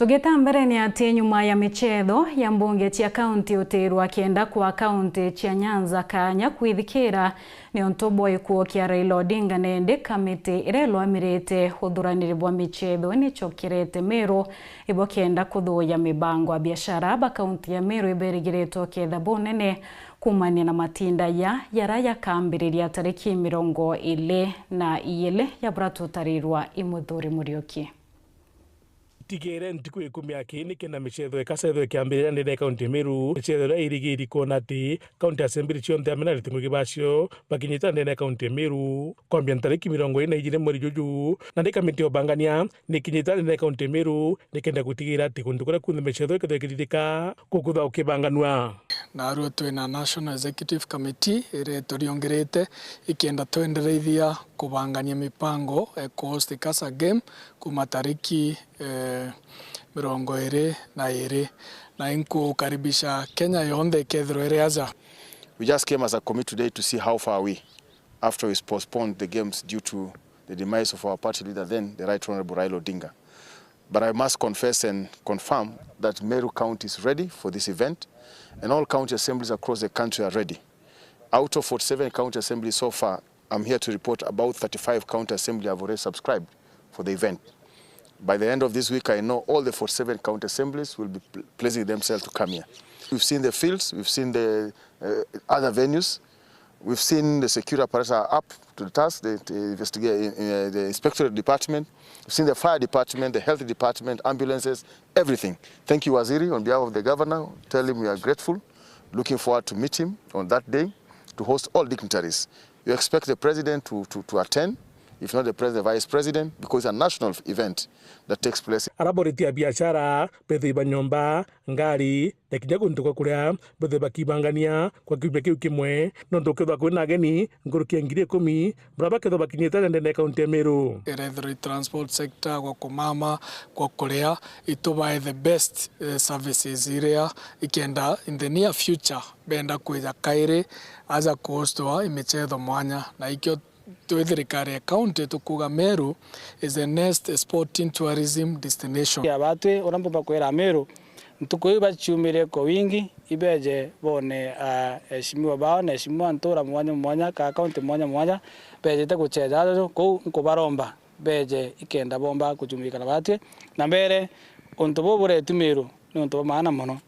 Tugeta mbere ni ati nyuma ya michetho ya mbunge cia kaunti utirwa kienda kwa kaunti cia Nyanza kanya kwithikira ni ontobo ikuo kia Raila Odinga nende kamiti irelwamirite uthuraniri bwa michetho ni chokirete Meru ibo kienda kuthuya mibango ya biashara ba kaunti ya Meru iberigiretwo ketha bonene kumania na Matinda ya kambiriria tariki 22 ya buratutarirwa imuthuri Murioki. Tigere ntiku ikumi akini kena michetho ekasetho kiambirira ndene kaunti Meru michetho irigiri kona ati kaunti assembly cionthe amena ritingugi bacio bakinyita ndene kaunti Meru kwambia tariki 24 mweri juju na ndika mitio bangania nikinyita ndene kaunti Meru nikenda gutigira ati kundu kuria kunthe michetho ikethekirika kukutha ukibanganwa na ruo twina National Executive Committee ire turiongerete ikienda twendereithia kubangania mipango coast Casa game kuma tariki 22 na inkukaribisha Kenya yonde kethro ire aza. We just came as a committee today to see how far are we after we postponed the games due to the demise of our party leader then, the Right Honorable Raila Odinga. But I must confess and confirm that Meru County is ready for this event and all county assemblies across the country are ready. Out of 47 county assemblies so far, I'm here to report about 35 county assemblies have already subscribed for the event. By the end of this week, I know all the 47 county assemblies will be placing themselves to come here. We've seen the fields, we've seen the other venues, we've seen the security apparatus are up to the task, the inspectorate department, we've seen the fire department, the health department, ambulances, everything. Thank you, Waziri, on behalf of the governor. Tell him we are grateful, looking forward to meet him on that day to host all dignitaries. You expect the president to attend, if not the president, the vice president, because it's a national event that takes place. Araboritia biashara, bethe banyomba, ngari, na kinyago ntuko kuria, bethe bakibangania, kwa kiu kimwe, nondo ketho kwina ageni, ngurukia 10,000, braba ketho bakinyita ndene kaunti Meru. The transport sector kwa kumama, kwa kurea, itoba the best services irea, ikienda in the near future, benda kuja kaire, aza kuhostwa imechetho mwanya, na ikio Gweteera county tukuga Meru is the next sporting tourism destination. Ya batwe orambo kwera Meru ntuko bachumire ko wingi ibeje bone heshimiwa bao na heshimiwa ntora mwanya ka county mwanya beje te kucheza ko baromba beje ikenda bomba kuchumika na batwe na mbere ontobo bure Meru nonto maana mono.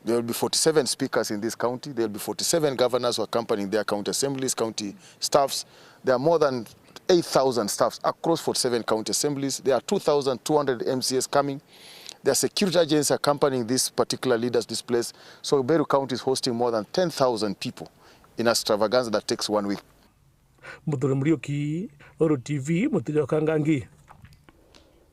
There will be 47 speakers in this county. There will be 47 governors who are accompanying their county assemblies, county staffs. There are more than 8,000 staffs across 47 county assemblies. There are 2,200 MCAs coming. There are security agents accompanying these particular leaders, this place. So Meru County is hosting more than 10,000 people in extravaganza that takes 1 week. Muthuri Murioki, Oro TV, Mutijo Kangangi.